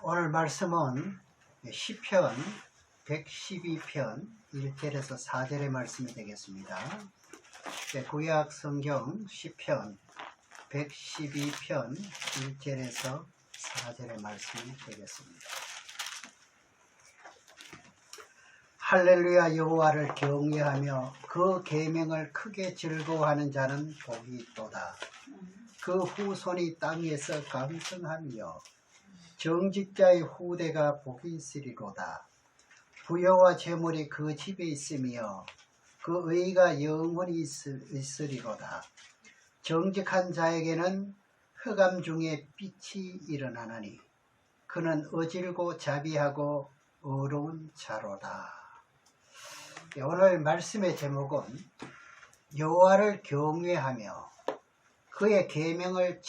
오늘 말씀은 시편 112편 1절에서 4절의 말씀이 되겠습니다. 구약 성경 시편 112편 1절에서 4절의 말씀이 되겠습니다. 할렐루야. 여호와를 경외하며 그 계명을 크게 즐거워하는 자는 복이 있도다. 그 후손이 땅에서 강성하며 정직자의 후대가 복이 있으리로다. 부여와 재물이 그 집에 있으며 그 의가 영원히 있으리로다. 정직한 자에게는 흑암 중에 빛이 일어나나니 그는 어질고 자비하고 어려운 자로다. 오늘 말씀의 제목은 여호와를 경외하며 그의 계명을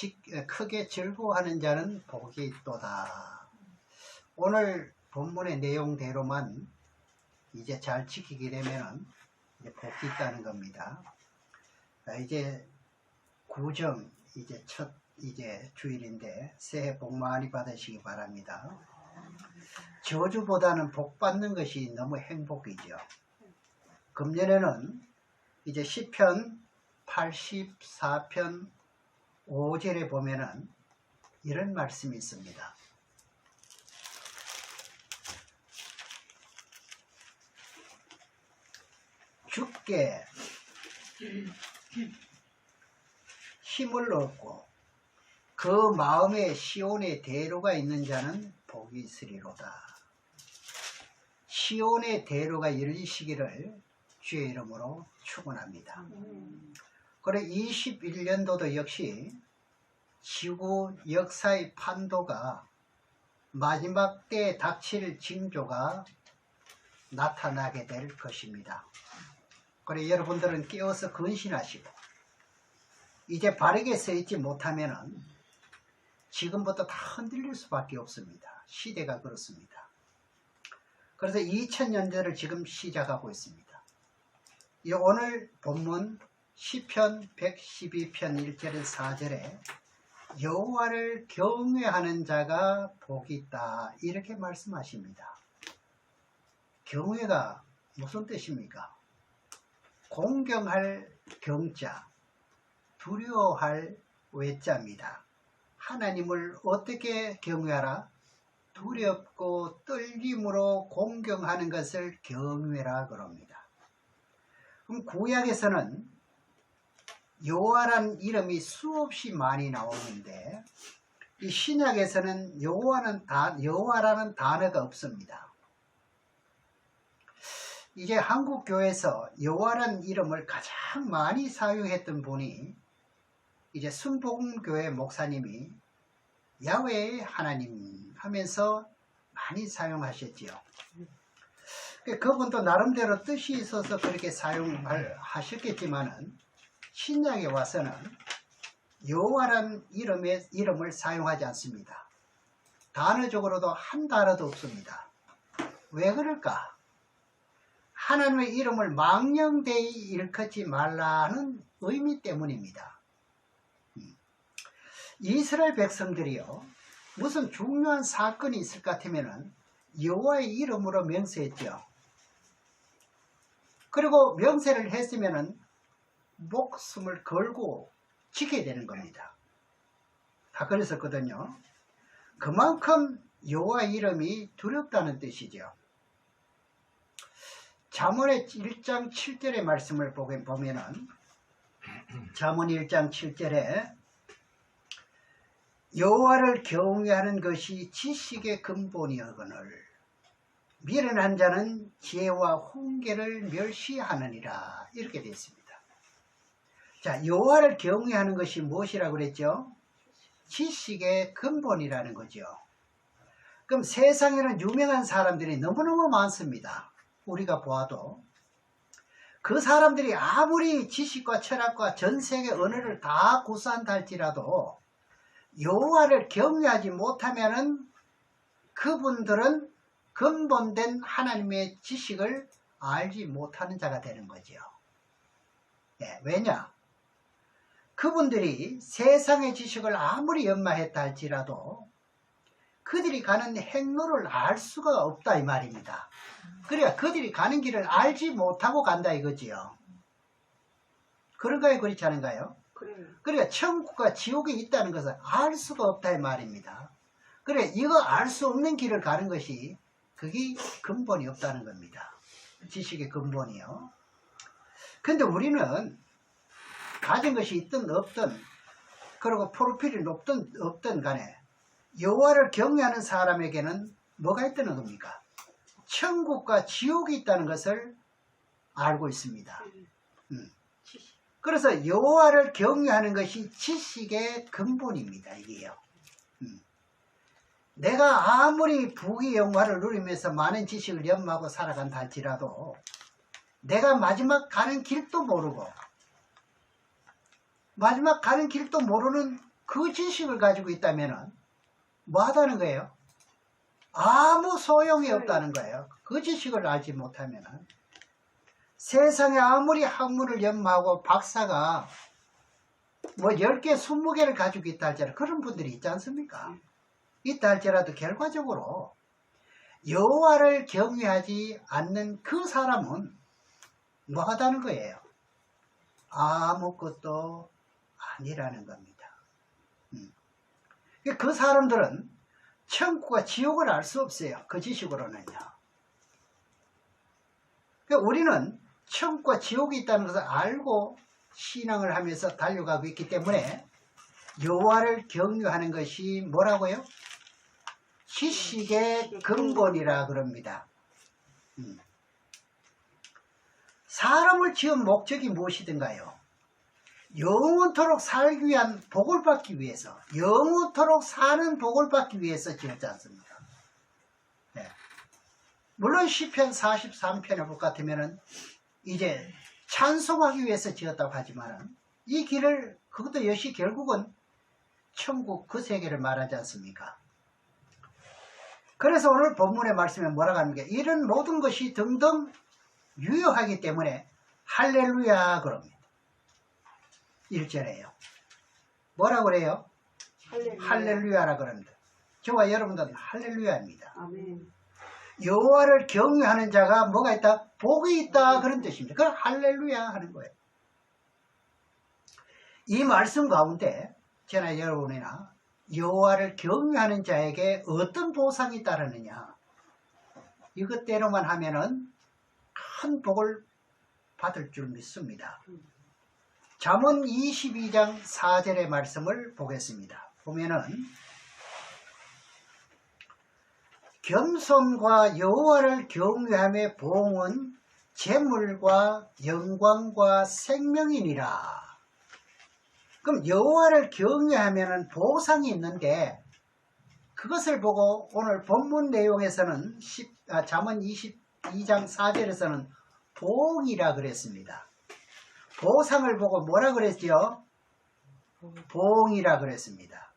크게 즐거워하는 자는 복이 있도다. 오늘 본문의 내용대로만 이제 잘 지키게 되면 이제 복이 있다는 겁니다. 이제 구정 이제 첫 주일인데 새해 복 많이 받으시기 바랍니다. 저주보다는 복 받는 것이 너무 행복이죠. 금년에는 이제 시편 84편 5절에 보면은 이런 말씀이 있습니다. 주께 힘을 얻고 그 마음에 시온의 대로가 있는 자는 복이 있으리로다. 시온의 대로가 열리시기를 주의 이름으로 축원합니다. 그래 21년도도 역시 지구 역사의 판도가 마지막 때에 닥칠 징조가 나타나게 될 것입니다. 그래 여러분들은 깨어서 근신하시고 이제 바르게 서 있지 못하면 지금부터 다 흔들릴 수밖에 없습니다. 시대가 그렇습니다. 그래서 2000년대를 지금 시작하고 있습니다. 이 오늘 본문 시편 112편 1절에서 4절에 여호와를 경외하는 자가 복이 있다 이렇게 말씀하십니다. 경외가 무슨 뜻입니까? 공경할 경자, 두려워할 외자입니다. 하나님을 어떻게 경외하라? 두렵고 떨림으로 공경하는 것을 경외라 그럽니다. 그럼 구약에서는 여호와라는 이름이 수없이 많이 나오는데 이 신약에서는 여호와라는 단어가 없습니다. 이제 한국교회에서 여호와라는 이름을 가장 많이 사용했던 분이 이제 순복음교회 목사님이 야훼의 하나님 하면서 많이 사용하셨지요. 그분도 나름대로 뜻이 있어서 그렇게 사용하셨겠지만은 신약에 와서는 여호와라는 이름을 사용하지 않습니다. 단어적으로도 한 단어도 없습니다. 왜 그럴까? 하나님의 이름을 망령되이 일컫지 말라는 의미 때문입니다. 이스라엘 백성들이요 무슨 중요한 사건이 있을 것 같으면 여호와의 이름으로 명세했죠. 그리고 명세를 했으면 목숨을 걸고 지켜야 되는 겁니다. 다 그랬었거든요. 그만큼 여호와의 이름이 두렵다는 뜻이죠. 잠언의 1장 7절의 말씀을 보면은 잠언 1장 7절에 여호와를 경외하는 것이 지식의 근본이거늘 미련한 자는 지혜와 훈계를 멸시하느니라 이렇게 되어 있습니다. 자, 여호와를 경외하는 것이 무엇이라고 그랬죠? 지식의 근본이라는 거죠. 그럼 세상에는 유명한 사람들이 너무너무 많습니다. 우리가 보아도 그 사람들이 아무리 지식과 철학과 전 세계 언어를 다 구사한다 할지라도 여호와를 경외하지 못하면은 그분들은 근본된 하나님의 지식을 알지 못하는 자가 되는 거죠. 왜냐? 그분들이 세상의 지식을 아무리 연마했다 할지라도 그들이 가는 행로를 알 수가 없다 이 말입니다. 그러니까 그들이 가는 길을 알지 못하고 간다 이거지요. 그런가요? 그렇지 않은가요? 그래요. 그러니까 천국과 지옥이 있다는 것을 알 수가 없다 이 말입니다. 그래 이거 알 수 없는 길을 가는 것이 그게 근본이 없다는 겁니다. 지식의 근본이요. 근데 우리는 가진 것이 있든 없든 그리고 프로필이 높든 없든 간에 여호와를 경외하는 사람에게는 뭐가 있다는 겁니까? 천국과 지옥이 있다는 것을 알고 있습니다. 그래서 여호와를 경외하는 것이 지식의 근본입니다. 이게요. 내가 아무리 부귀 영화를 누리면서 많은 지식을 연마하고 살아간다 할지라도 내가 마지막 가는 길도 모르고 마지막 가는 길도 모르는 그 지식을 가지고 있다면 뭐 하다는 거예요? 아무 소용이 없다는 거예요. 그 지식을 알지 못하면 세상에 아무리 학문을 연마하고 박사가 뭐 10개, 20개를 가지고 있다 할지라도 그런 분들이 있지 않습니까? 있다 할지라도 결과적으로 여호와를 경외하지 않는 그 사람은 뭐 하다는 거예요? 아무것도 아니라는 겁니다. 그 사람들은 천국과 지옥을 알 수 없어요. 그 지식으로는요. 우리는 천국과 지옥이 있다는 것을 알고 신앙을 하면서 달려가고 있기 때문에 여호와를 경외하는 것이 뭐라고요? 지식의 근본이라 그럽니다. 사람을 지은 목적이 무엇이든가요? 영원토록 살기 위한 복을 받기 위해서, 영원토록 사는 복을 받기 위해서 지었지 않습니까? 네. 물론 시편 43편에 볼 것 같으면 이제 찬송하기 위해서 지었다고 하지만 이 길을 그것도 역시 결국은 천국 그 세계를 말하지 않습니까? 그래서 오늘 본문의 말씀에 뭐라고 합니까? 이런 모든 것이 등등 유효하기 때문에 할렐루야 그럽니다. 1절에요. 뭐라고 그래요? 할렐루야라 그럽니다. 저와 여러분들은 할렐루야입니다. 아멘. 여호와를 경외하는 자가 뭐가 있다? 복이 있다 그런 뜻입니다. 그걸 할렐루야 하는 거예요. 이 말씀 가운데 저나 여러분이나 여호와를 경외하는 자에게 어떤 보상이 따르느냐 이것대로만 하면은 큰 복을 받을 줄 믿습니다. 잠언 22장 4절의 말씀을 보겠습니다. 보면은 겸손과 여호와를 경외함의 보응은 재물과 영광과 생명이니라. 그럼 여호와를 경외하면 보상이 있는데 그것을 보고 오늘 본문 내용에서는 잠언 22장 4절에서는 보응이라 그랬습니다. 보상을 보고 뭐라 그랬죠? 보응이라 그랬습니다.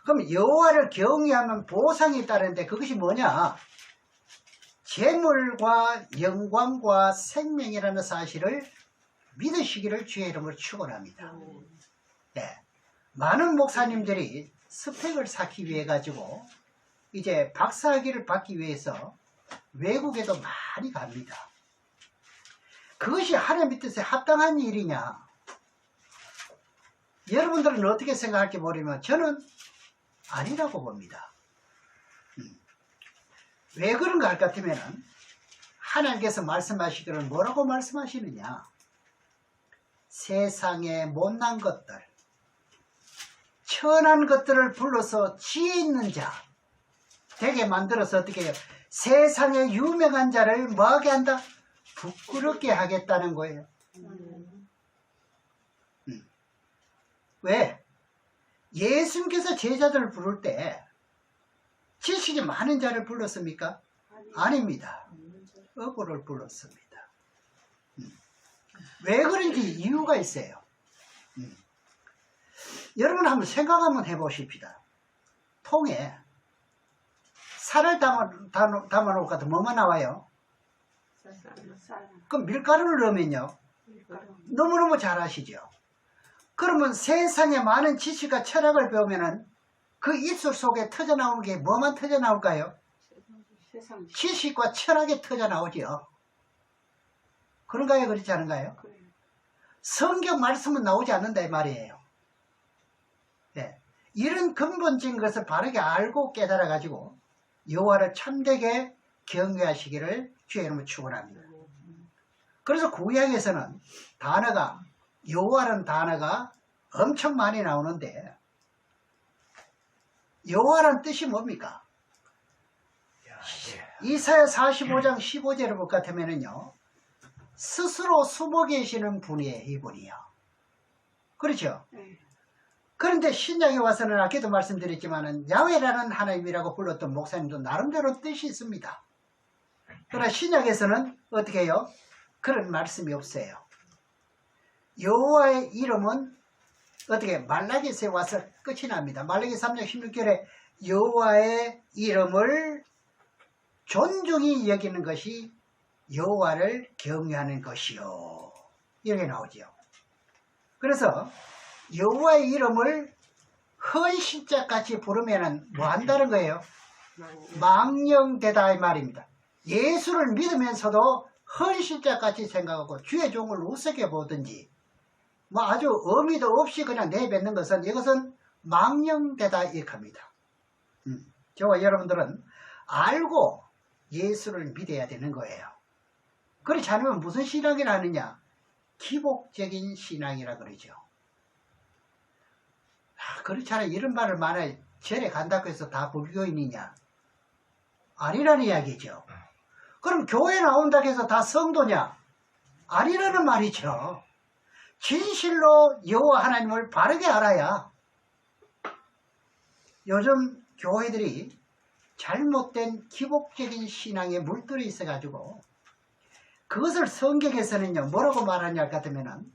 그럼 여호와를 경외하면 보상이 따르는데 그것이 뭐냐? 재물과 영광과 생명이라는 사실을 믿으시기를 주의 이름으로 축원합니다. 네. 많은 목사님들이 스펙을 쌓기 위해 가지고 이제 박사학위를 받기 위해서 외국에도 많이 갑니다. 그것이 하나님의 뜻에 합당한 일이냐? 여러분들은 어떻게 생각할지 모르지만 저는 아니라고 봅니다. 왜 그런가 할 것 같으면 하나님께서 말씀하시기를 뭐라고 말씀하시느냐? 세상의 못난 것들, 천한 것들을 불러서 지혜 있는 자 되게 만들어서 어떻게 해요? 세상의 유명한 자를 뭐하게 한다? 부끄럽게 하겠다는 거예요. 왜? 예수님께서 제자들을 부를 때 지식이 많은 자를 불렀습니까? 아닙니다. 어부를 불렀습니다. 왜 그런지 이유가 있어요. 여러분 한번 생각 한번 해보십시다. 통에 살을 담아놓을 것 같으면 뭐만 나와요? 그럼 밀가루를 넣으면요? 너무너무 잘 아시죠? 그러면 세상에 많은 지식과 철학을 배우면은 그 입술 속에 터져나오는 게 뭐만 터져나올까요? 세상 지식과 철학이 터져나오죠. 그런가요? 그렇지 않은가요? 그래요. 성경 말씀은 나오지 않는다 이 말이에요. 네. 이런 근본적인 것을 바르게 알고 깨달아 가지고 여호와를 참되게 경외하시기를 주의 이름으로 축원합니다. 그래서 구약에서는 단어가 여호와라는 단어가 엄청 많이 나오는데 여호와라는 뜻이 뭡니까? 이사야 45장 15절을 볼 것 같으면요 스스로 숨어 계시는 분이에요. 이분이요. 그렇죠? 네. 그런데 신약에 와서는 아까도 말씀드렸지만 야훼라는 하나님이라고 불렀던 목사님도 나름대로 뜻이 있습니다. 그러나 신약에서는 어떻게 해요? 그런 말씀이 없어요. 여호와의 이름은 어떻게 말라기서에 와서 끝이 납니다. 말라기 3장 16절에 여호와의 이름을 존중히 여기는 것이 여호와를 경외하는 것이요. 이렇게 나오죠. 그래서 여호와의 이름을 헌신자같이 부르면 뭐 한다는 거예요? 망령되다 이 말입니다. 예수를 믿으면서도 헌신자같이 생각하고 주의 종을 우습게 보든지 뭐 아주 의미도 없이 그냥 내뱉는 것은 이것은 망령되다 이렇게 합니다. 저와 여러분들은 알고 예수를 믿어야 되는 거예요. 그렇지 않으면 무슨 신앙이라 하느냐? 기복적인 신앙이라 그러죠. 그렇잖아요. 이런 말을 만약 절에 간다고 해서 다 불교인이냐? 아니라는 이야기죠. 그럼 교회 나온다고 해서 다 성도냐? 아니라는 말이죠. 진실로 여호와 하나님을 바르게 알아야 요즘 교회들이 잘못된 기복적인 신앙에 물들어 있어가지고 그것을 성경에서는요 뭐라고 말하냐 할 것 같으면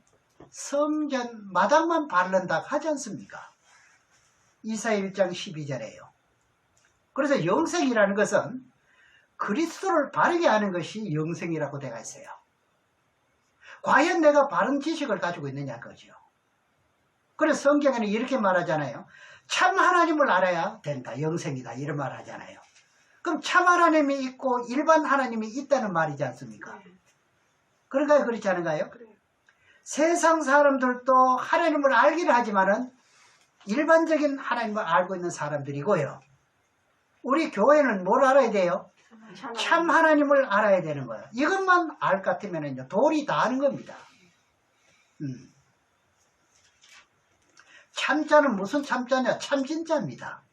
성전 마당만 바른다 하지 않습니까? 이사야 1장 12절에요. 그래서 영생이라는 것은 그리스도를 바르게 아는 것이 영생이라고 되어 있어요. 과연 내가 바른 지식을 가지고 있느냐 그거죠. 그래서 성경에는 이렇게 말하잖아요. 참 하나님을 알아야 된다. 영생이다. 이런 말 하잖아요. 그럼 참 하나님이 있고 일반 하나님이 있다는 말이지 않습니까? 그런가요? 그렇지 않은가요? 세상 사람들도 하나님을 알기를 하지만은 일반적인 하나님을 알고 있는 사람들이고요. 우리 교회는 뭘 알아야 돼요? 참 하나님을 알아야 되는 거예요. 이것만 알 것 같으면 돌이 다 아는 겁니다. 참자는 무슨 참자냐? 참 진짜입니다.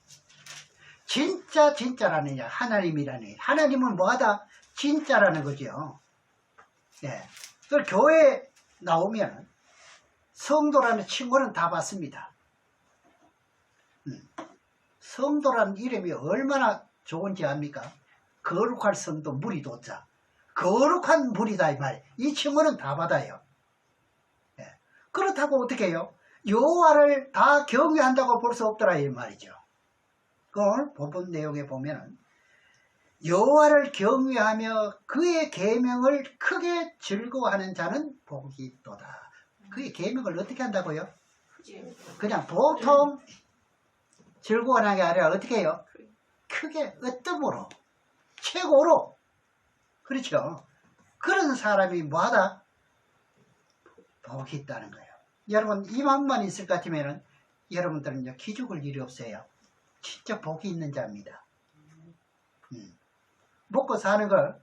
진짜 진짜라는 게 하나님이라는 하나님은 뭐하다? 진짜라는 거죠. 네. 그 교회 나오면 성도라는 친구는 다 받습니다. 성도라는 이름이 얼마나 좋은지 압니까? 거룩할 성도 무리도자. 거룩한 무리다 이 말이에요. 이 친구는 다 받아요. 네. 그렇다고 어떻게 해요? 여호와를 다 경외한다고 볼 수 없더라 이 말이죠. 그 오늘 본문 내용에 보면은 여호와를 경외하며 그의 계명을 크게 즐거워하는 자는 복이 있도다. 그의 계명을 어떻게 한다고요? 그냥 보통 즐거워하는 게 아니라 어떻게 해요? 크게 으뜸으로 최고로 그렇죠. 그런 사람이 뭐하다? 복이 있다는 거예요. 여러분 이 마음만 있을 것 같으면 여러분들은 기죽을 일이 없어요. 진짜 복이 있는 자입니다. 먹고 사는 걸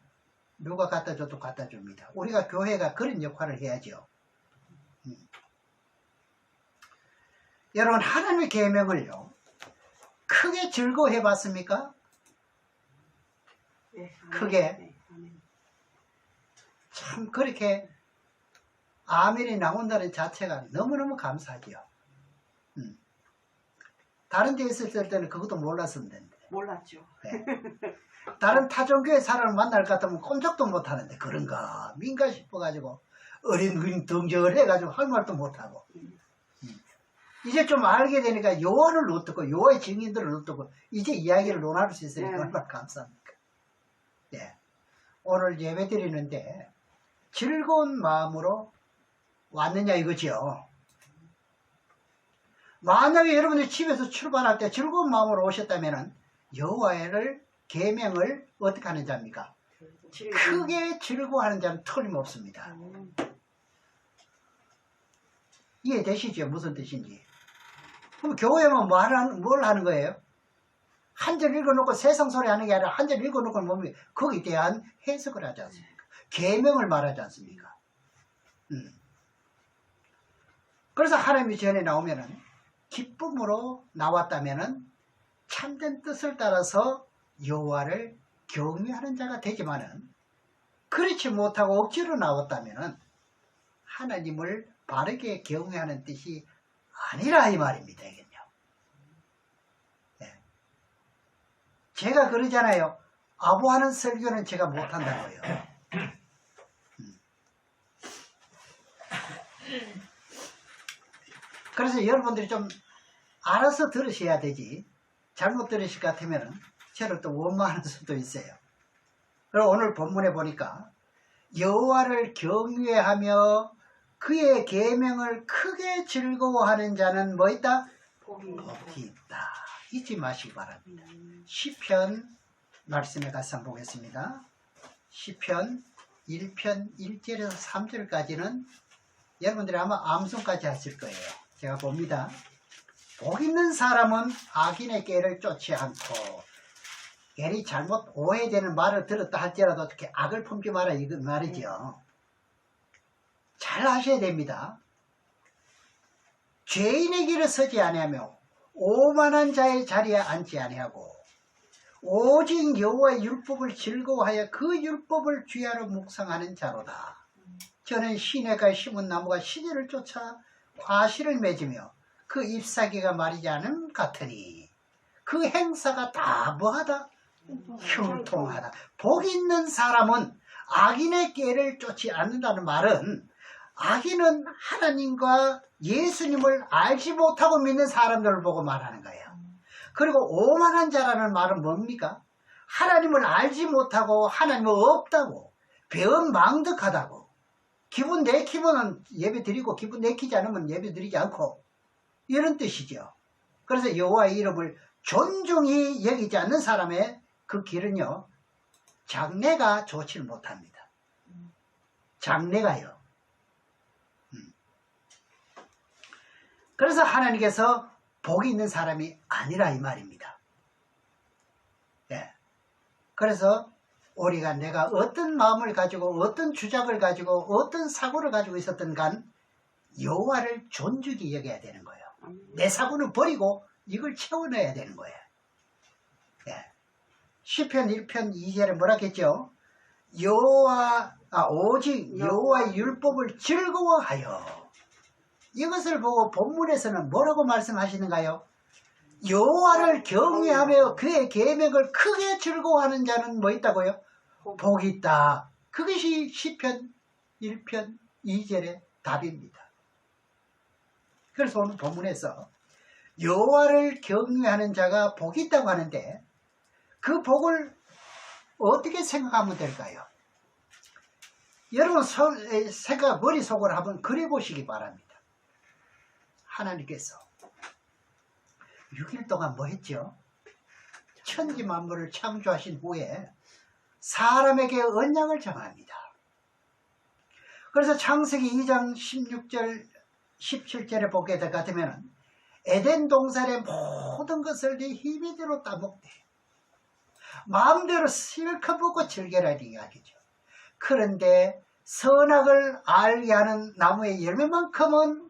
누가 갖다 줘도 갖다 줍니다. 우리가 교회가 그런 역할을 해야죠. 여러분 하나님의 계명을요 크게 즐거워해 봤습니까? 네, 크게 네, 참 그렇게 아멘이 나온다는 자체가 너무너무 감사하죠. 다른 데 있을 때는 그것도 몰랐을 텐데. 몰랐죠. 네. 다른 타종교회 사람을 만날 것 같으면 꼼짝도 못하는데 그런가 민가 싶어가지고 어린 덩정을 해가지고 할 말도 못하고 이제 좀 알게 되니까 여호와를 어떻고 여호와의 증인들을 어떻고 이제 이야기를 논할 수 있으니까 네. 얼마나 감사합니까. 네. 오늘 예배 드리는데 즐거운 마음으로 왔느냐 이거죠. 만약에 여러분들이 집에서 출발할 때 즐거운 마음으로 오셨다면 여호와를 계명을 어떻게 하는 자입니까? 크게 즐거워하는 자는 틀림없습니다. 이해되시죠? 무슨 뜻인지. 그럼 교회만 뭘 하는 거예요? 한 절 읽어놓고 세상 소리 하는 게 아니라 한 절 읽어놓고 보면 거기에 대한 해석을 하지 않습니까? 계명을 말하지 않습니까? 그래서 하나님이 전에 나오면은 기쁨으로 나왔다면은 참된 뜻을 따라서 여호와를 경외하는 자가 되지만은 그렇지 못하고 억지로 나왔다면은 하나님을 바르게 경외하는 뜻이 아니라 이 말입니다. 이건요. 네. 제가 그러잖아요. 아부하는 설교는 제가 못한다고요. 그래서 여러분들이 좀 알아서 들으셔야 되지. 잘못 들으실 것 같으면 저를 또 원망하는 수도 있어요. 그리고 오늘 본문에 보니까 여호와를 경외하며 그의 계명을 크게 즐거워하는 자는 뭐 있다? 복이 있다. 잊지 마시기 바랍니다. 시편 말씀에 가서 한번 보겠습니다. 시편 1편 1절에서 3절까지는 여러분들이 아마 암송까지 하실 거예요. 제가 봅니다. 복 있는 사람은 악인의 꾀를 쫓지 않고, 괜히 잘못 오해되는 말을 들었다 할지라도 어떻게 악을 품지 마라 이 말이죠. 잘 하셔야 됩니다. 죄인의 길을 서지 아니하며 오만한 자의 자리에 앉지 아니하고 오직 여호와의 율법을 즐거워하여 그 율법을 주야로 묵상하는 자로다. 저는 시내가에 심은 나무가 시기를 쫓아 과실을 맺으며 그 잎사귀가 마르지 않음 같으니 그 행사가 다 뭐하다? 형통하다. 복 있는 사람은 악인의 꾀를 쫓지 않는다는 말은 악인은 하나님과 예수님을 알지 못하고 믿는 사람들을 보고 말하는 거예요. 그리고 오만한 자라는 말은 뭡니까? 하나님을 알지 못하고 하나님은 없다고, 배은망덕하다고, 기분 내키면 예배 드리고 기분 내키지 않으면 예배 드리지 않고, 이런 뜻이죠. 그래서 여호와의 이름을 존중히 여기지 않는 사람의 그 길은요, 장래가 좋지 못합니다. 장래가요. 그래서 하나님께서 복이 있는 사람이 아니라 이 말입니다. 네. 그래서 우리가 내가 어떤 마음을 가지고 어떤 주장을 가지고 어떤 사고를 가지고 있었던 간 여호와를 존중히 여겨야 되는 거예요. 내 사고는 버리고 이걸 채워넣어야 되는 거예요. 네. 시편 1편 2절에 뭐라 했죠? 오직 여호와의 율법을 즐거워하여. 이것을 보고 본문에서는 뭐라고 말씀하시는가요? 여호와를 경외하며 그의 계명을 크게 즐거워하는 자는 뭐 있다고요? 복이 있다. 그것이 시편 1편 2절의 답입니다. 그래서 오늘 본문에서 여호와를 경외하는 자가 복이 있다고 하는데 그 복을 어떻게 생각하면 될까요? 여러분 생각 머릿속으로 한번 그려보시기 바랍니다. 하나님께서 6일 동안 뭐 했죠? 천지 만물을 창조하신 후에 사람에게 언약을 정합니다. 그래서 창세기 2장 16절 17절에 보게 될 것 같으면 에덴 동산의 모든 것을 네 힘이대로 따먹되 마음대로 실컷 먹고 즐겨라 이야기죠. 그런데 선악을 알게 하는 나무의 열매만큼은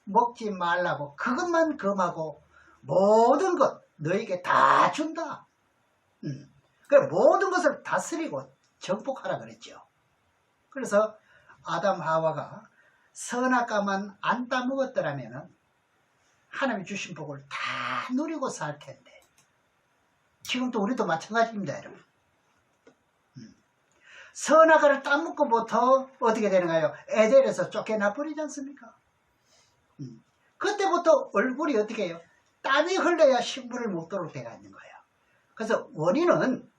먹지 말라고, 그것만 금하고 모든 것 너에게 다 준다. 그래 모든 것을 다스리고 정복하라 그랬죠. 그래서 아담 하와가 선악과만 안 따먹었더라면 하나님이 주신 복을 다 누리고 살 텐데, 지금도 우리도 마찬가지입니다, 여러분. 선악과를 따먹고부터 어떻게 되는가요? 에덴에서 쫓겨나 버리지 않습니까? 그때부터 얼굴이 어떻게 해요? 땀이 흘러야 식물을 먹도록 되어 있는 거예요. 그래서 원인은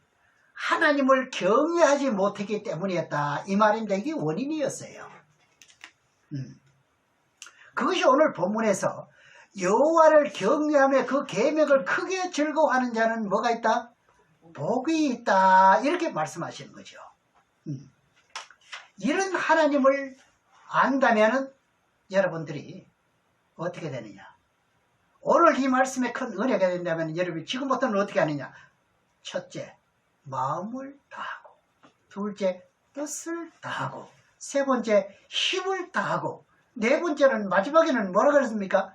하나님을 경외하지 못했기 때문이었다 이 말인데, 이게 원인이었어요. 그것이 오늘 본문에서 여호와를 경외하며 그 계명을 크게 즐거워하는 자는 뭐가 있다? 복이 있다. 이렇게 말씀하시는 거죠. 이런 하나님을 안다면은 여러분들이 어떻게 되느냐? 오늘 이 말씀에 큰 은혜가 된다면 여러분이 지금부터는 어떻게 하느냐? 첫째, 마음을 다하고, 둘째, 뜻을 다하고, 세 번째, 힘을 다하고, 네 번째는 마지막에는 뭐라 그랬습니까?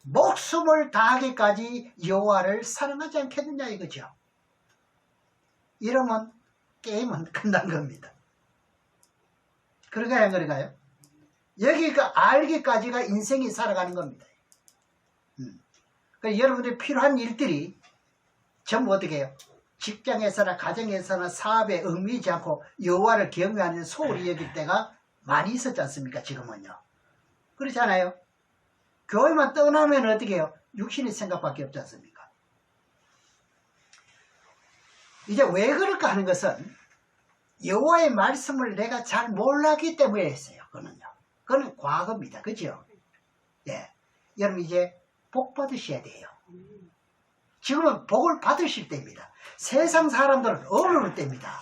목숨을 다하기까지 여호와를 사랑하지 않겠느냐 이거죠. 이러면 게임은 끝난 겁니다. 그런가요, 안 그런가요? 여기가 알기까지가 인생이 살아가는 겁니다. 그러니까 여러분들이 필요한 일들이 전부 어떻게 해요? 직장에서나 가정에서나 사업에 얽매이지 않고 여호와를 경외하는 소홀히 여길 때가 많이 있었지 않습니까? 지금은요. 그렇잖아요. 교회만 떠나면 어떻게 해요? 육신의 생각밖에 없지 않습니까? 이제 왜 그럴까 하는 것은 여호와의 말씀을 내가 잘 몰랐기 때문에 했어요. 그거는 과거입니다. 그죠? 예. 여러분 이제 복 받으셔야 돼요. 지금은 복을 받으실 때입니다. 세상 사람들은 어려울 때입니다.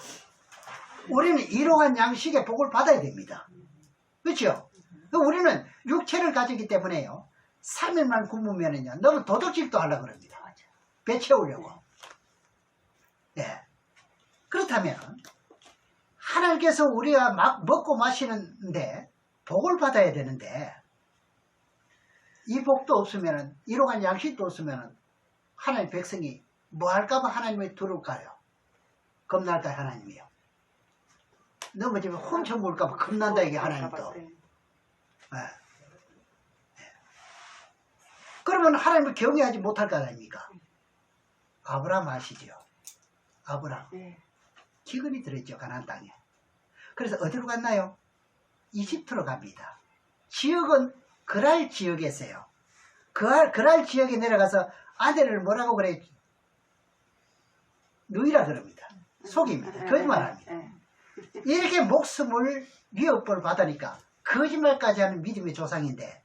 우리는 일용한 양식의 복을 받아야 됩니다. 그렇죠? 우리는 육체를 가지기 때문에요. 3일만 굶으면은요, 너무 도둑질도 하려고 그럽니다. 배 채우려고. 네. 그렇다면, 하나님께서 우리가 막 먹고 마시는데, 복을 받아야 되는데, 이 복도 없으면은, 일용한 양식도 없으면은, 하나님 백성이 뭐 할까봐 하나님이 두려울까요? 겁날까요, 하나님이요? 넘어지면 훔쳐먹을까봐 겁난다, 이게 하나님도. 네. 그러면 하나님을 경외하지 못할 거 아닙니까? 아브라함 아시죠? 아브라함. 기근이 들었죠, 가나안 땅에. 그래서 어디로 갔나요? 이집트로 갑니다. 지역은 그랄 지역이었어요. 그랄 지역에 내려가서 아내를 뭐라고 그래? 누이라 그럽니다. 속입니다. 거짓말합니다. 이렇게 목숨을 위협을 받으니까 거짓말까지 하는 믿음의 조상인데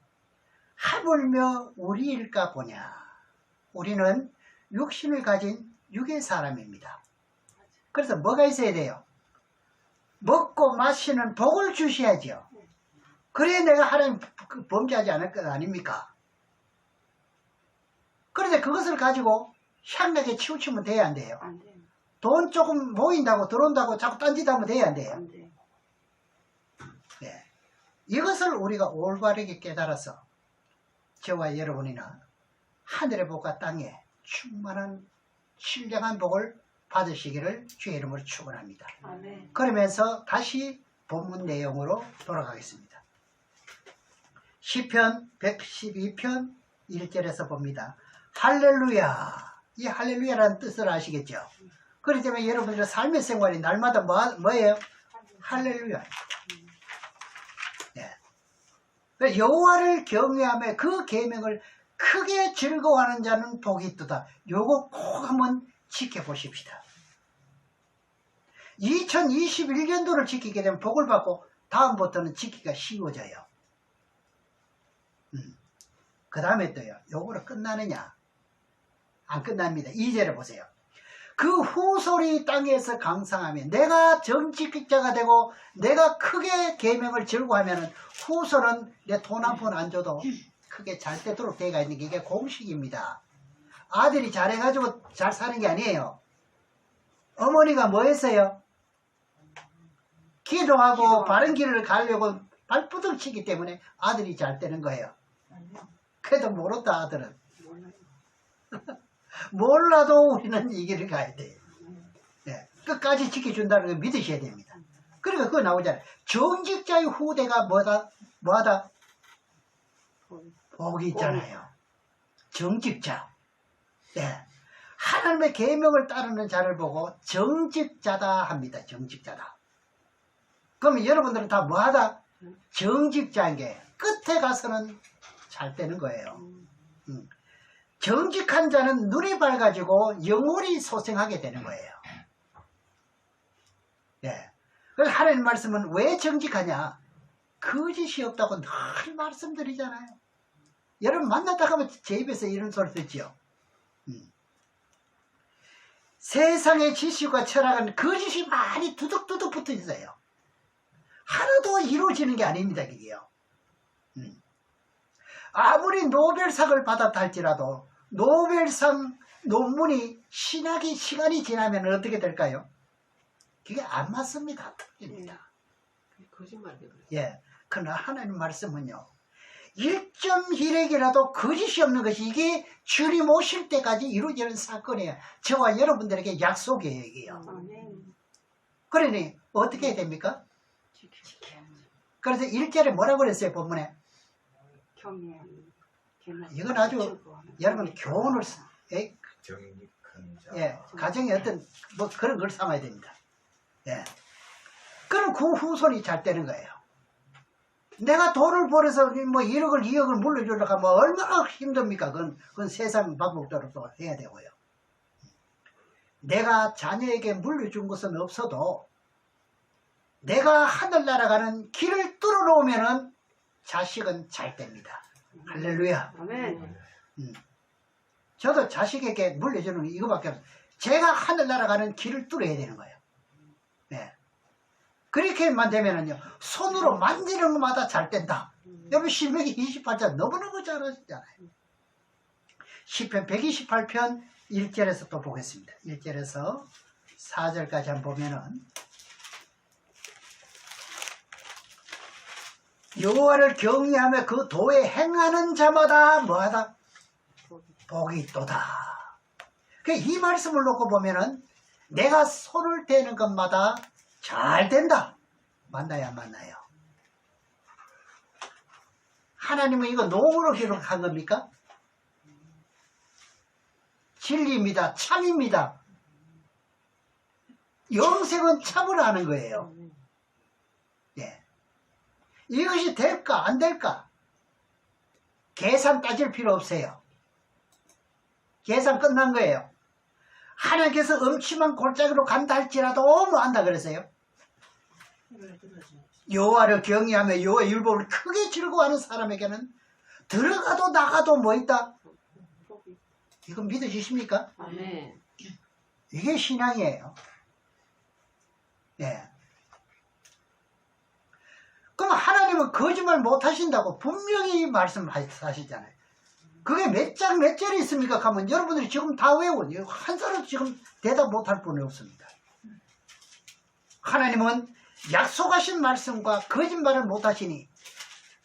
하물며 우리일까 보냐. 우리는 육신을 가진 육의 사람입니다. 그래서 뭐가 있어야 돼요? 먹고 마시는 복을 주셔야죠. 그래야 내가 하나님 범죄하지 않을 것 아닙니까? 그런데 그것을 가지고 향락에 치우치면 돼야 안 돼요? 안 돼요. 돈 조금 모인다고 들어온다고 자꾸 딴짓하면 돼야 안 돼요? 안 돼요. 네. 이것을 우리가 올바르게 깨달아서 저와 여러분이나 하늘의 복과 땅에 충만한 신령한 복을 받으시기를 주의 이름으로 축원합니다. 아멘. 그러면서 다시 본문 내용으로 돌아가겠습니다. 시편 112편 1절에서 봅니다. 할렐루야. 이 할렐루야라는 뜻을 아시겠죠? 그렇기 때문에 여러분들의 삶의 생활이 날마다 뭐예요? 할렐루야. 네. 여호와를 경외하며 그 계명을 크게 즐거워하는 자는 복이 있도다. 요거 꼭 한번 지켜보십시다. 2021년도를 지키게 되면 복을 받고 다음부터는 지키기가 쉬워져요. 그 다음에 또요. 요거로 끝나느냐? 안 끝납니다. 2절에 보세요. 그 후손이 땅에서 강상하면 내가 정직자가 되고 내가 크게 계명을 즐거워하면 후손은 내 돈 한 푼 안 줘도 크게 잘 되도록 되어 있는 게 이게 공식입니다. 아들이 잘해가지고 잘 사는 게 아니에요. 어머니가 뭐 했어요? 기도하고 바른 길을 가려고 발부둥 치기 때문에 아들이 잘 되는 거예요. 그래도 모른다 아들은. 몰라도 우리는 이 길을 가야 돼요. 네. 끝까지 지켜준다는 걸 믿으셔야 됩니다. 그러니까 그거 나오잖아요. 정직자의 후대가 뭐하다? 복이 있잖아요. 정직자. 네. 하나님의 계명을 따르는 자를 보고 정직자다 합니다. 정직자다. 그러면 여러분들은 다 뭐하다? 정직자인 게 끝에 가서는 잘 되는 거예요. 정직한 자는 눈이 밝아지고 영혼이 소생하게 되는 거예요. 네. 그래서 하나님 말씀은 왜 정직하냐? 거짓이 없다고 늘 말씀드리잖아요. 여러분 만났다 하면 제 입에서 이런 소리 듣지요. 세상의 지식과 철학은 거짓이 많이 두둑두둑 붙어 있어요. 하나도 이루어지는 게 아닙니다. 그게요. 아무리 노벨상을 받았다 할지라도 노벨상 논문이 시간이 지나면 어떻게 될까요? 그게 안 맞습니다. 틀립니다. 거짓말이에요. 예. 그러나 하나님 말씀은요, 1.1핵이라도 거짓이 없는 것이 이게 주님 오실 때까지 이루어지는 사건이에요. 저와 여러분들에게 약속이에요. 이게요. 그러니 어떻게 해야 됩니까? 그래서 1절에 뭐라고 그랬어요? 본문에 이건 아주 여러분 교훈을 가정의 어떤 뭐 그런 걸 삼아야 됩니다. 예. 그럼 그 후손이 잘 되는 거예요. 내가 돈을 벌어서 뭐 1억을 2억을 물려주려고 하면 얼마나 힘듭니까? 그건 세상 방법대로 또 해야 되고요. 내가 자녀에게 물려준 것은 없어도 내가 하늘나라 가는 길을 뚫어놓으면은 자식은 잘 됩니다. 할렐루야. 아멘. 저도 자식에게 물려주는 이거밖에 없어요. 제가 하늘나라 가는 길을 뚫어야 되는 거예요. 네. 그렇게만 되면은요, 손으로 만지는 것마다 잘 된다. 여러분, 신명기 28장 너무너무 잘 아시잖아요. 시편 128편 1절에서 또 보겠습니다. 1절에서 4절까지 한번 보면은, 여호와를 경외하며 그 도에 행하는 자마다 뭐하다? 복이 있도다. 이 말씀을 놓고 보면은 내가 손을 대는 것마다 잘 된다. 맞나요, 안 맞나요? 하나님은 이거 농으로 기록한 겁니까? 진리입니다. 참입니다. 영생은 참으로 하는 거예요. 예. 이것이 될까 안 될까? 계산 따질 필요 없어요. 계산 끝난 거예요. 하나님께서 음침한 골짜기로 간다 할지라도 뭐 한다 그랬어요? 여호와를 경외하며 여호와의 율법을 크게 즐거워하는 사람에게는 들어가도 나가도 뭐 있다? 이거 믿어지십니까? 아멘. 이게 신앙이에요. 예. 그럼 하나님은 거짓말 못 하신다고 분명히 말씀하시잖아요. 그게 몇 장 몇 절이 있습니까? 하면 여러분들이 지금 다 외운, 한 사람도 지금 대답 못할 분이 없습니다. 하나님은 약속하신 말씀과 거짓말을 못 하시니,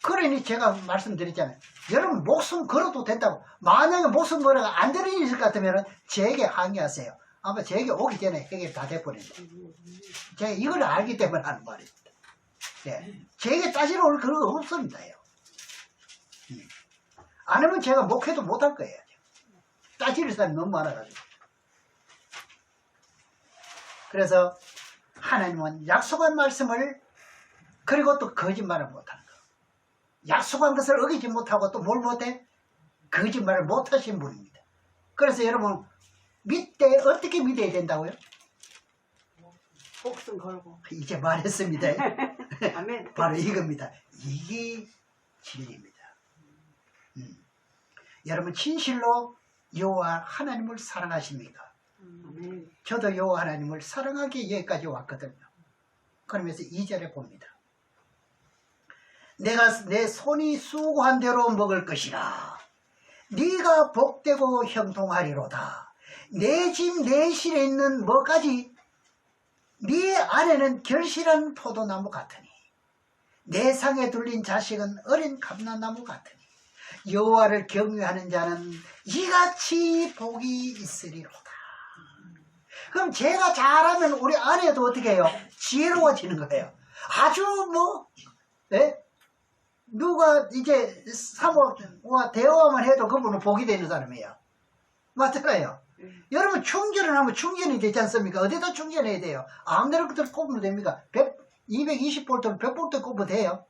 그러니 제가 말씀드렸잖아요. 여러분 목숨 걸어도 된다고. 만약에 목숨 걸어가 안 되는 일이 있을 것 같으면 저에게 항의하세요. 아마 저에게 오기 전에 해결 다 돼버립니다. 제가 이걸 알기 때문에 하는 말입니다. 예. 저에게 따지러 올 그런 거 없습니다. 안 하면 제가 목회도 못할 거예요. 따지는 사람이 너무 많아가지고. 그래서 하나님은 약속한 말씀을, 그리고 또 거짓말을 못하는 거. 약속한 것을 어기지 못하고 또 뭘 못해? 거짓말을 못하신 분입니다. 그래서 여러분 믿되 어떻게 믿어야 된다고요? 목숨 걸고. 이제 말했습니다. 아멘. 바로 이겁니다. 이게 진리입니다. 여러분 진실로 여호와 하나님을 사랑하십니까? 아멘. 저도 여호와 하나님을 사랑하기에 여기까지 왔거든요. 그러면서 2절에 봅니다. 내가 내 손이 수고한 대로 먹을 것이라. 네가 복되고 형통하리로다. 내 집 내 실에 있는 뭐까지? 네 안에는 결실한 포도나무 같으니 내 상에 둘린 자식은 어린 감람나무 같으니 여호와를 경외하는 자는 이같이 복이 있으리로다. 그럼 제가 잘하면 우리 아내도 어떻게 해요? 지혜로워지는 거예요. 아주 뭐 누가 이제 사모와 대화만 해도 그분은 복이 되는 사람이에요. 맞잖아요. 여러분 충전을 하면 충전이 되지 않습니까? 어디다 충전해야 돼요? 아무데나 그대로 꼽으면 됩니까? 220V를 100V 꼽으면 돼요.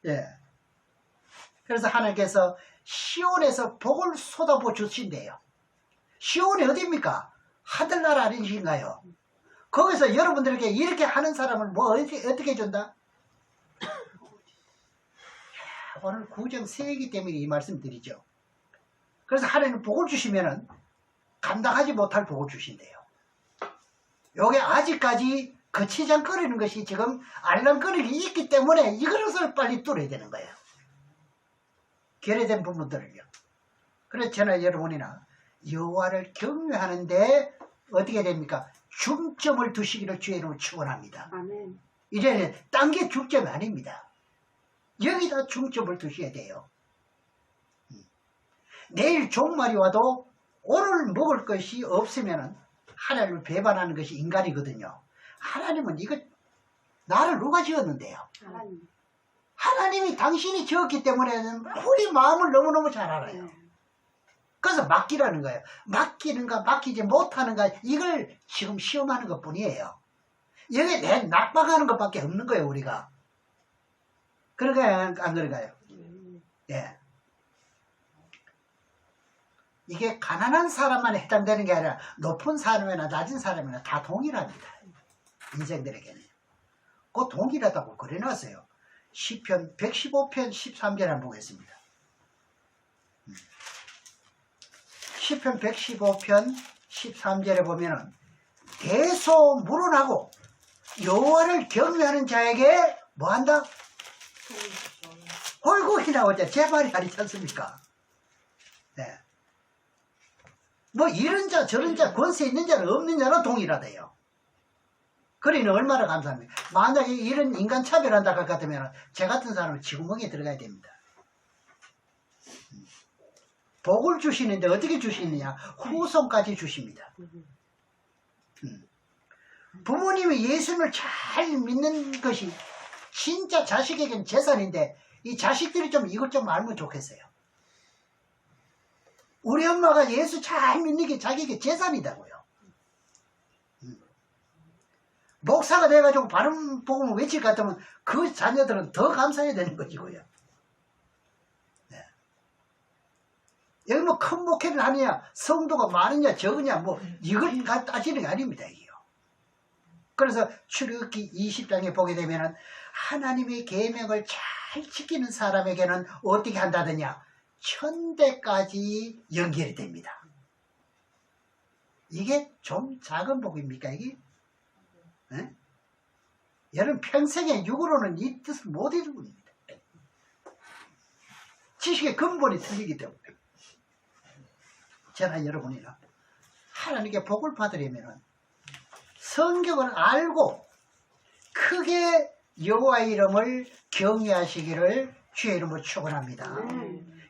예. 그래서 하나님께서 시온에서 복을 쏟아부어 주신대요. 시온이 어디입니까? 하늘나라 아니신가요? 거기서 여러분들에게 이렇게 하는 사람을 뭐 어떻게 해준다? 오늘 구정 새해이기 때문에 이 말씀 드리죠. 그래서 하나님 복을 주시면은 감당하지 못할 복을 주신대요. 요게 아직까지 거치장거리는 것이 지금 알랑거리기 있기 때문에 이것을 빨리 뚫어야 되는 거예요. 결여된 부분들을요. 그래서 저는 여러분이나 여호와를 경외하는데 어떻게 됩니까? 중점을 두시기를 주의 이름으로 축원합니다. 아멘. 이제는 딴 게 중점이 아닙니다. 여기다 중점을 두셔야 돼요. 내일 종말이 와도 오늘 먹을 것이 없으면 하나님을 배반하는 것이 인간이거든요. 하나님은 이거 나를 누가 지었는데요? 하나님. 하나님이 당신이 지었기 때문에 우리 마음을 너무너무 잘 알아요. 네. 그래서 맡기라는 거예요. 맡기는가 맡기지 못하는가 이걸 지금 시험하는 것 뿐이에요. 여기 내 낙방하는 것밖에 없는 거예요, 우리가. 그런가요? 안 그런가요? 예. 이게 가난한 사람만 해당되는 게 아니라 높은 사람이나 낮은 사람이나 다 동일합니다. 인생들에게는. 그 동일하다고 그려놨어요. 시편 115편 13절 한번 보겠습니다. 시편 115편 13절에 보면은 대소 물어나고 여호와를 경외하는 자에게 뭐한다? 홀곡이 나오자 제 말이 아니지 않습니까? 네. 뭐 이런 자 저런 자 권세 있는 자는 없는 자는 동일하대요. 그러니 얼마나 감사합니까? 만약에 이런 인간 차별한다 할 것 같으면 제 같은 사람은 지구멍에 들어가야 됩니다. 복을 주시는데 어떻게 주시느냐? 후손까지 주십니다. 부모님이 예수님을 잘 믿는 것이 진짜 자식에겐 재산인데 이 자식들이 좀 이걸 좀 알면 좋겠어요. 우리 엄마가 예수 잘 믿는 게 자기에게 재산이다고요. 목사가 돼가지고 바른 복음을 외칠 것 같으면 그 자녀들은 더 감사해야 되는 것이고요. 네. 여기 뭐 큰 목회를 하느냐 성도가 많으냐 적으냐 뭐 이걸 따지는 게 아닙니다. 이게요. 그래서 출애굽기 20장에 보게 되면은 하나님의 계명을 잘 지키는 사람에게는 어떻게 한다더냐 천대까지 연결이 됩니다. 이게 좀 작은 복입니까 이게? 네? 여러분 평생에 육으로는 이 뜻을 못 이루입니다. 지식의 근본이 틀리기 때문에 저나 여러분이나 하나님께 복을 받으려면 성경을 알고 크게 여호와의 이름을 경외하시기를 주의 이름으로 축원합니다.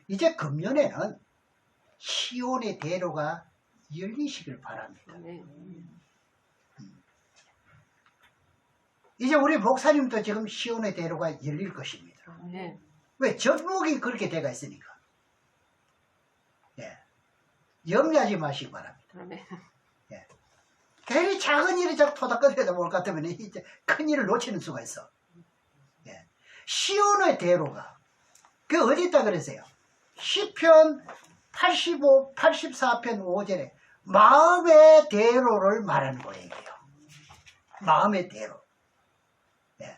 이제 금년에는 시온의 대로가 열리시길 바랍니다. 이제 우리 목사님도 지금 시온의 대로가 열릴 것입니다. 왜? 전목이 그렇게 돼가 있으니까. 예. 염려하지 마시기 바랍니다. 예. 괜히 작은 일이 자꾸 토닥거려도 올 것 같으면 이제 큰 일을 놓치는 수가 있어. 예. 시온의 대로가 그 어디 있다 그랬어요? 시편 85, 84편 5절에 마음의 대로를 말하는 거예요. 마음의 대로. 예.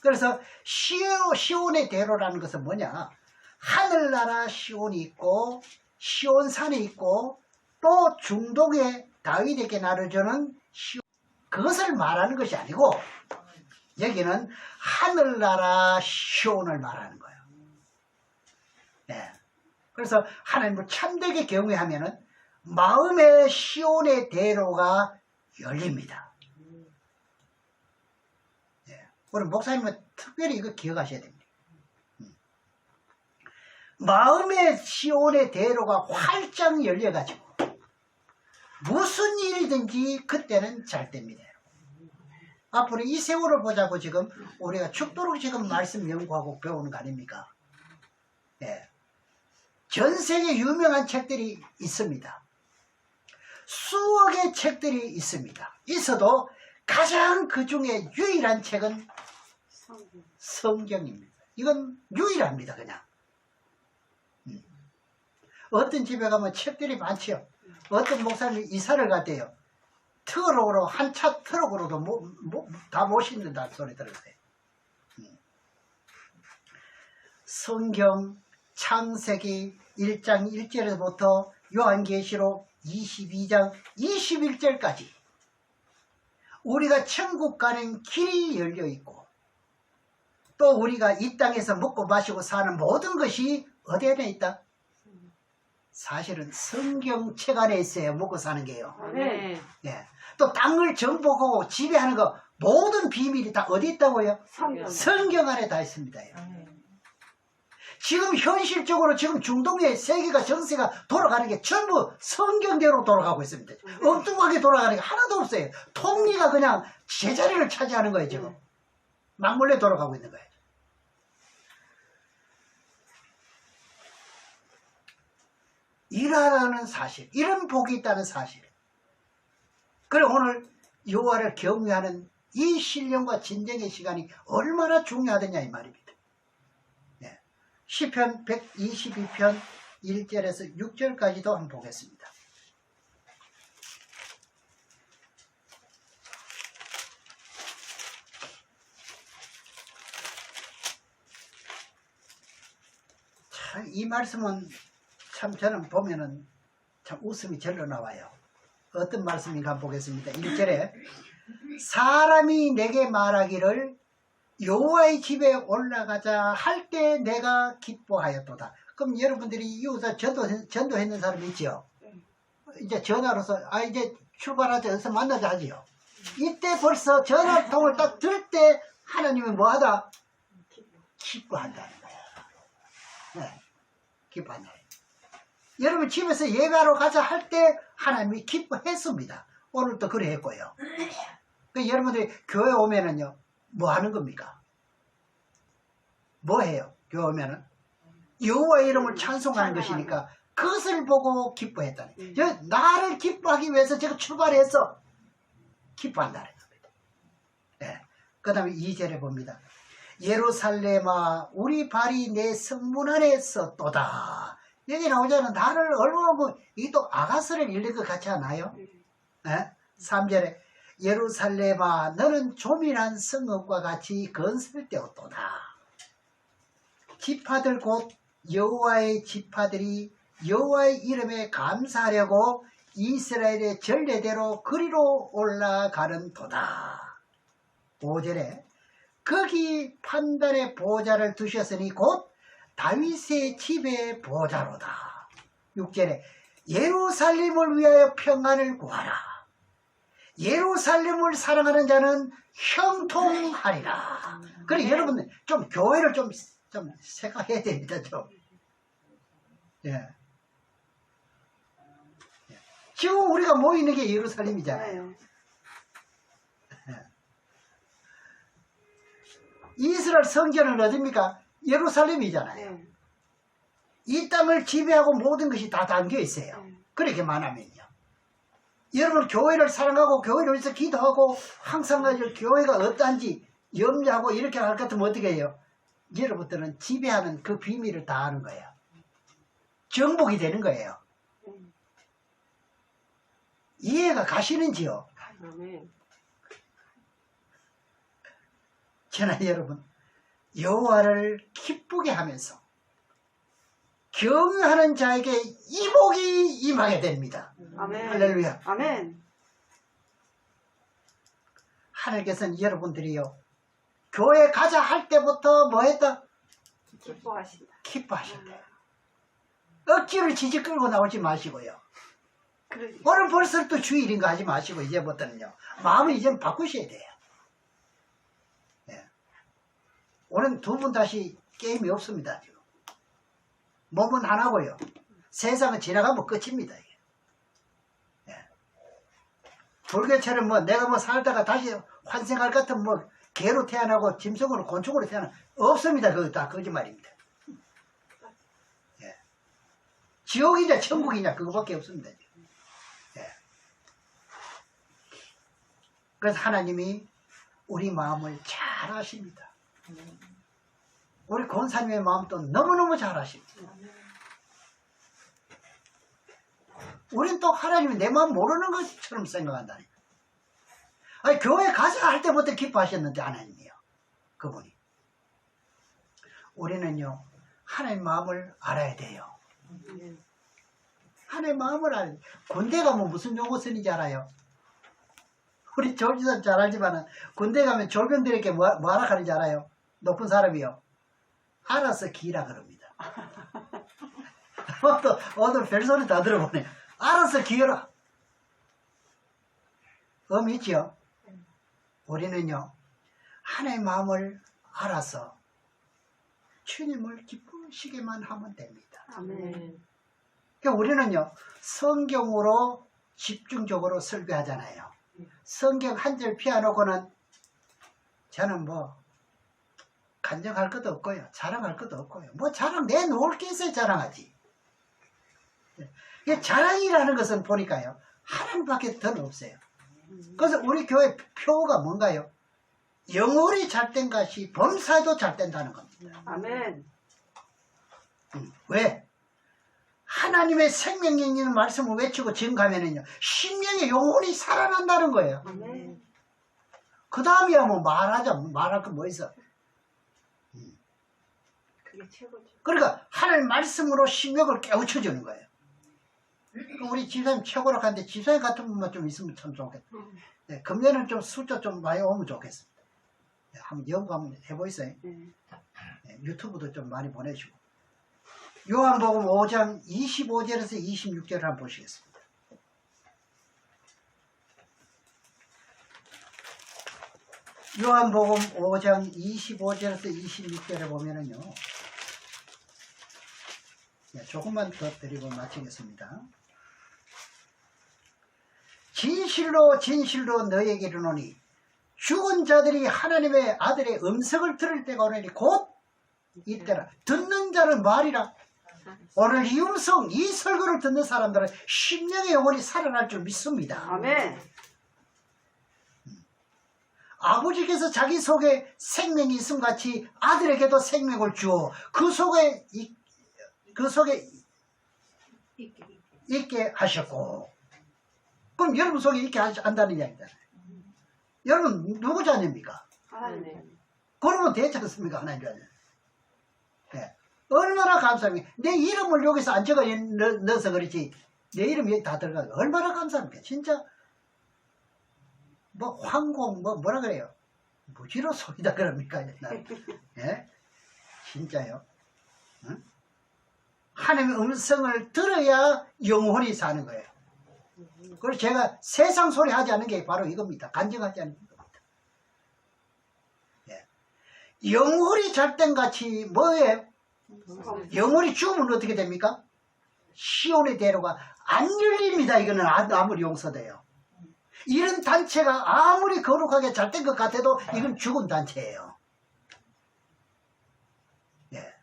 그래서 시온의 대로라는 것은 뭐냐? 하늘나라 시온이 있고 시온산이 있고 또 중동에 다윗에게 나눠주는 시온, 그것을 말하는 것이 아니고 여기는 하늘나라 시온을 말하는 거예요. 예. 그래서 하나님을 참되게 경외하면은 마음의 시온의 대로가 열립니다. 예. 우리 목사님은 특별히 이거 기억하셔야 됩니다. 마음의 시온의 대로가 활짝 열려가지고 무슨 일이든지 그때는 잘 됩니다. 앞으로 이 세월을 보자고 지금 우리가 죽도록 지금 말씀 연구하고 배우는 거 아닙니까? 예. 전 세계 유명한 책들이 있습니다. 수억의 책들이 있습니다. 있어도 가장 그 중에 유일한 책은 성경입니다. 이건 유일합니다. 그냥. 어떤 집에 가면 책들이 많죠. 어떤 목사님이 이사를 갔대요. 트럭으로 한 차 트럭으로도 다 못 싣는다는 소리 들었어요. 성경 창세기 1장 1절에서부터 요한계시록 22장 21절까지 우리가 천국 가는 길이 열려 있고 또 우리가 이 땅에서 먹고 마시고 사는 모든 것이 어디 안에 있다? 사실은 성경책 안에 있어요. 먹고 사는 게요. 네. 예. 또 땅을 정복하고 지배하는 거 모든 비밀이 다 어디 있다고요? 성경 안에 다 있습니다. 지금 현실적으로 지금 중동의 세계가 정세가 돌아가는 게 전부 성경대로 돌아가고 있습니다. 엉뚱하게 돌아가는 게 하나도 없어요. 통리가 그냥 제자리를 차지하는 거예요. 지금 막물레 돌아가고 있는 거예요. 일하라는 사실, 이런 복이 있다는 사실. 그래 오늘 여호와를 경외하는 이 신령과 진정의 시간이 얼마나 중요하느냐 이 말입니다. 네. 시편 122편 1절에서 6절까지도 한번 보겠습니다. 참 이 말씀은 참 저는 보면은 참 웃음이 절로 나와요. 어떤 말씀인가 한번 보겠습니다. 1절에 사람이 내게 말하기를 여호와의 집에 올라가자 할 때 내가 기뻐하였도다. 그럼 여러분들이 이웃에 전도했는 사람이 있죠. 이제 전화로서 이제 출발하자 어서 만나자 하지요. 이때 벌써 전화통을 딱 들 때 하나님은 뭐하다? 기뻐한다는 거야. 네, 기뻐한다. 여러분 집에서 예배하러 가자 할 때 하나님이 기뻐했습니다. 오늘도 그래 했고요. 그 여러분들이 교회 오면은요 뭐 하는 겁니까? 뭐 해요? 교회 오면은 여호와의 이름을 찬송하는 것이니까 그것을 보고 기뻐했다는 거예요. 나를 기뻐하기 위해서 제가 출발해서 기뻐한다는 겁니다. 네. 그 다음에 2절에 봅니다. 예루살렘아 우리 발이 내 성문 안에 섰도다. 여기 나오자는 나를 얼마나 이또 아가서를 읽는 것 같지 않아요? 네? 3절에 예루살렘아 너는 조민한 성읍과 같이 건설되었도다. 지파들 곧 여호와의 지파들이 여호와의 이름에 감사하려고 이스라엘의 전례대로 그리로 올라가는 도다. 5절에 거기 판단의 보좌를 두셨으니 곧 다윗의 집의 보좌로다. 6절에 예루살렘을 위하여 평안을 구하라. 예루살렘을 사랑하는 자는 형통하리라. 그래 여러분 좀 교회를 좀 생각해야 됩니다. 좀. 예. 지금 우리가 모이는 게 예루살렘이잖아요. 이스라엘 성전은 어디입니까? 예루살렘이잖아요. 이 땅을 지배하고 모든 것이 다 담겨 있어요. 그렇게 말하면요. 여러분 교회를 사랑하고 교회를 위해서 기도하고 항상 교회가 어떠한지 염려하고 이렇게 할 것 같으면 어떻게 해요? 여러분들은 지배하는 그 비밀을 다 아는 거예요. 정복이 되는 거예요. 이해가 가시는지요? 저는 여러분 여호와를 기쁘게 하면서 경외하는 자에게 이 복이 임하게 됩니다. 아멘. 할렐루야. 아멘. 하나님께서는 여러분들이요 교회 가자 할 때부터 뭐 했다? 기뻐하신다. 기뻐하신다. 억지로 지지 끌고 나오지 마시고요. 그러지. 오늘 벌써 또 주일인가 하지 마시고 이제부터는요 마음을 이제 바꾸셔야 돼요. 네. 오늘 두 분 다시 게임이 없습니다. 지금. 몸은 하나고요. 세상은 지나가면 끝입니다. 네. 불교처럼 뭐 내가 뭐 살다가 다시 환생할 것 같은 뭐 개로 태어나고 짐승으로 곤충으로 태어나 없습니다. 그거 다 거짓말입니다. 네. 지옥이냐 천국이냐 그거밖에 없습니다. 네. 그래서 하나님이 우리 마음을 잘 아십니다. 우리 권사님의 마음도 너무너무 잘 아십니다. 우린 또 하나님이 내 마음 모르는 것처럼 생각한다니까. 아니, 교회 가자 할 때부터 기뻐하셨는데 하나님이요. 그분이. 우리는요 하나님 마음을 알아야 돼요. 네. 하나님 마음을 알아야 돼요. 군대 가면 무슨 용어 쓰는지 알아요? 우리 조지선 잘 알지만 군대 가면 졸병들에게 뭐하라 하는지 알아요? 높은 사람이요. 알아서 기라 그럽니다. 오늘 별소리 다 들어보네. 알아서 기어라. 의미 있죠? 우리는요, 하나님 마음을 알아서 주님을 기쁘시게만 하면 됩니다. 아멘. 그러니까 우리는요, 성경으로 집중적으로 설교하잖아요. 성경 한 절 피워놓고는 저는 뭐 간증할 것도 없고요, 자랑할 것도 없고요. 뭐 자랑 내놓을 게 있어야 자랑하지. 자랑이라는 것은 보니까요, 하나님밖에 더 없어요. 그래서 우리 교회 표가 뭔가요? 영혼이 잘된 것이 범사에도 잘 된다는 겁니다. 아멘. 왜? 하나님의 생명력 있는 말씀을 외치고 증가하면은요, 심령의 영혼이 살아난다는 거예요. 아멘. 그 다음이야 뭐 말할 거 뭐 있어? 그게 최고죠. 그러니까 하나님 말씀으로 심령을 깨우쳐주는 거예요. 우리 집사님 최고로 하는데 집사님 같은 분만 좀 있으면 참 좋겠다. 네, 금년은 좀 숫자 좀 많이 오면 좋겠습니다. 네, 한번 연구 한번 해보세요. 네. 네, 유튜브도 좀 많이 보내주고. 요한복음 5장 25절에서 26절을 한번 보시겠습니다. 요한복음 5장 25절에서 26절에 보면은요, 네, 조금만 더 드리고 마치겠습니다. 진실로 진실로 너희에게 이르노니 죽은 자들이 하나님의 아들의 음성을 들을 때가 오느니 곧 이때라. 듣는 자는 말이라. 오늘 이 음성, 이 설교를 듣는 사람들은 심령의 영혼이 살아날 줄 믿습니다. 아멘. 아버지께서 자기 속에 생명이 있음 같이 아들에게도 생명을 주어 그 속에 있게 하셨고, 그럼 여러분 속에 있게 한다는 이야기잖아요. 여러분 누구 자녀입니까? 하나님. 그러면 되지 않습니까? 하나님 자녀. 네. 얼마나 감사합니까? 내 이름을 여기서 안 적어 넣어서 그렇지, 내 이름이 여기 다 들어가고 얼마나 감사합니까? 진짜 뭐 황공 뭐라 그래요? 무지로 소리다 그럽니까? 예? 진짜요. 응? 하나님의 음성을 들어야 영혼이 사는 거예요. 그래서 제가 세상 소리 하지 않는 게 바로 이겁니다. 간증하지 않는 겁니다. 예. 영혼이 잘된 같이 뭐예요? 영혼이 죽으면 어떻게 됩니까? 시온의 대로가 안 열립니다. 이거는 아무리 용서돼요. 이런 단체가 아무리 거룩하게 잘된 것 같아도 이건 죽은 단체예요. 예.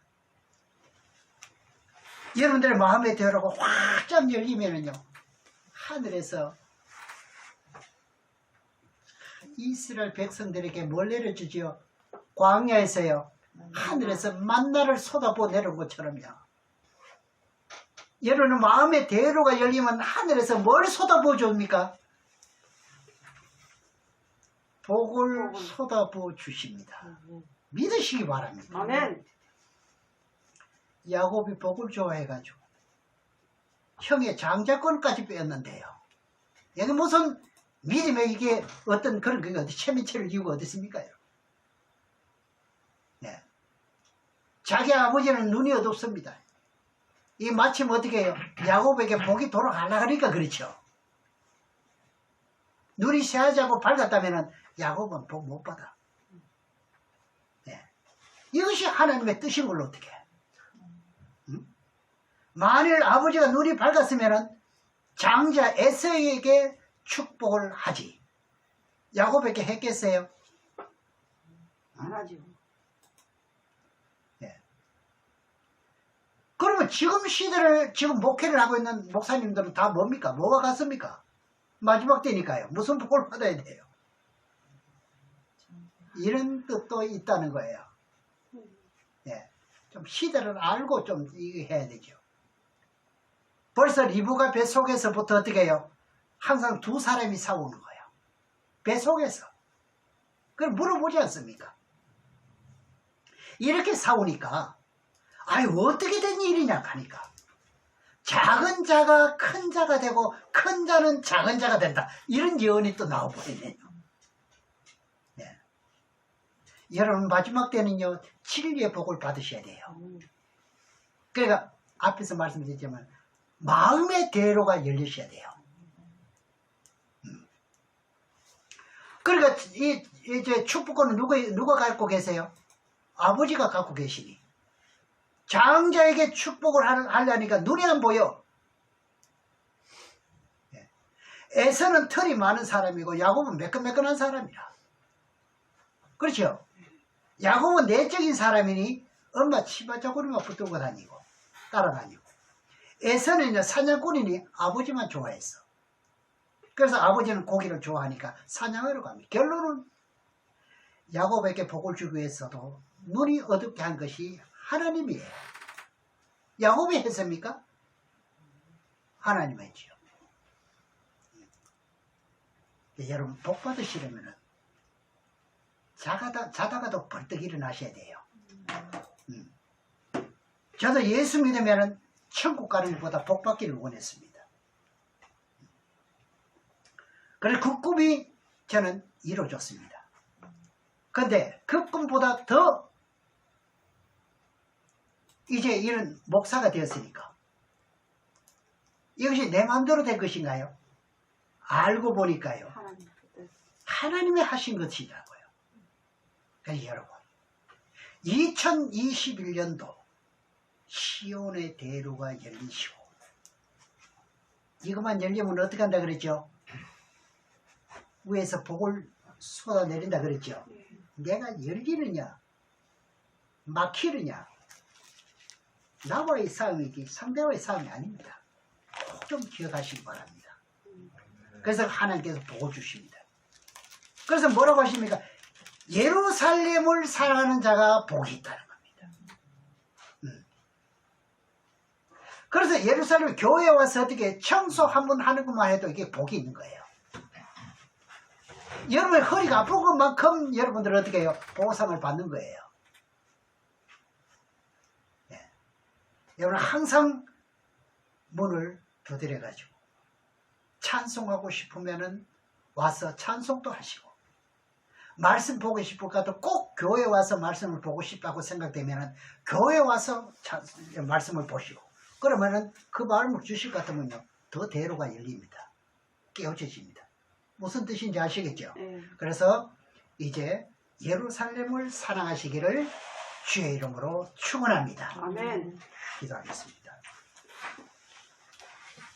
여러분들의 마음의 대로가 확 열리면은요, 하늘에서 이스라엘 백성들에게 뭘 내려주지요? 광야에서요, 하늘에서 만나를 쏟아부어 내려온 것처럼요. 여러분의 마음의 대로가 열리면 하늘에서 뭘 쏟아부어 줍니까? 복을 쏟아부어 주십니다. 믿으시기 바랍니다. 아멘. 야곱이 복을 좋아해가지고 형의 장자권까지 빼었는데요. 이게 무슨 믿음의 이게 어떤 그런 게 어디 체미체를 이유가 어디 있습니까? 네. 자기 아버지는 눈이 어둡습니다. 이 마침 어떻게 해요? 야곱에게 복이 돌아가려고 하니까 그렇죠. 눈이 새하자고 밝았다면 야곱은 복 못 받아. 네. 이것이 하나님의 뜻인 걸로 어떻게 해? 응? 만일 아버지가 눈이 밝았으면 장자 에서에게 축복을 하지. 야곱에게 했겠어요? 안 하죠. 네. 그러면 지금 시대를 지금 목회를 하고 있는 목사님들은 다 뭡니까? 뭐가 같습니까? 마지막 때니까요. 무슨 복을 받아야 돼요? 이런 뜻도 있다는 거예요. 예. 좀 시대를 알고 좀 이거 해야 되죠. 벌써 리브가 뱃속에서부터 어떻게 해요? 항상 두 사람이 싸우는 거예요. 뱃속에서. 그걸 물어보지 않습니까? 이렇게 싸우니까 아유 어떻게 된 일이냐 하니까 작은 자가 큰 자가 되고 큰 자는 작은 자가 된다. 이런 예언이 또 나와버리네요. 네. 여러분 마지막 때는요 진리의 복을 받으셔야 돼요. 그러니까 앞에서 말씀드렸지만 마음의 대로가 열리셔야 돼요. 그러니까 이제 축복권은 누가 갖고 계세요? 아버지가 갖고 계시니 장자에게 축복을 하려니까 눈이 안 보여. 에서는 털이 많은 사람이고 야곱은 매끈매끈한 사람이라. 그렇죠? 야곱은 내적인 사람이니 엄마 치바자구리만 붙들고 다니고 따라다니고, 에서는 사냥꾼이니 아버지만 좋아했어. 그래서 아버지는 고기를 좋아하니까 사냥하러 갑니다. 결론은 야곱에게 복을 주기 위해서도 눈이 어둡게 한 것이 하나님이에요. 야곱이 했습니까? 하나님이 했지요. 여러분 복 받으시려면 자다가도 벌떡 일어나셔야 돼요. 저도 예수 믿으면 천국 가는 것보다 복 받기를 원했습니다. 그래서 그 꿈이 저는 이루어졌습니다. 그런데 그 꿈보다 더 이제 이런 목사가 되었으니까 이것이 내 마음대로 된 것인가요? 알고 보니까요 하나님이 하신 것이라고요. 그래서 여러분 2021년도 시온의 대로가 열리시고, 이것만 열리면 어떻게 한다 그랬죠? 위에서 복을 쏟아내린다 그랬죠? 내가 열리느냐 막히느냐 나와의 싸움이기 상대와의 싸움이 아닙니다. 꼭 좀 기억하시기 바랍니다. 그래서 하나님께서 복을 주십니다. 그래서 뭐라고 하십니까? 예루살렘을 사랑하는 자가 복이 있다는 겁니다. 그래서 예루살렘 교회에 와서 어떻게 청소 한번 하는 것만 해도 이게 복이 있는 거예요. 여러분의 허리가 아픈 것만큼 여러분들은 어떻게 해요? 보상을 받는 거예요. 네. 여러분 항상 문을 두드려가지고 찬송하고 싶으면은 와서 찬송도 하시고, 말씀 보고 싶을까도 꼭 교회 와서 말씀을 보고 싶다고 생각되면은 교회 와서 말씀을 보시고, 그러면은 그 마음을 주실 것 같으면요 더 대로가 열립니다. 깨어져집니다. 무슨 뜻인지 아시겠죠? 그래서 이제 예루살렘을 사랑하시기를 주의 이름으로 축원합니다. 아멘. 기도하겠습니다.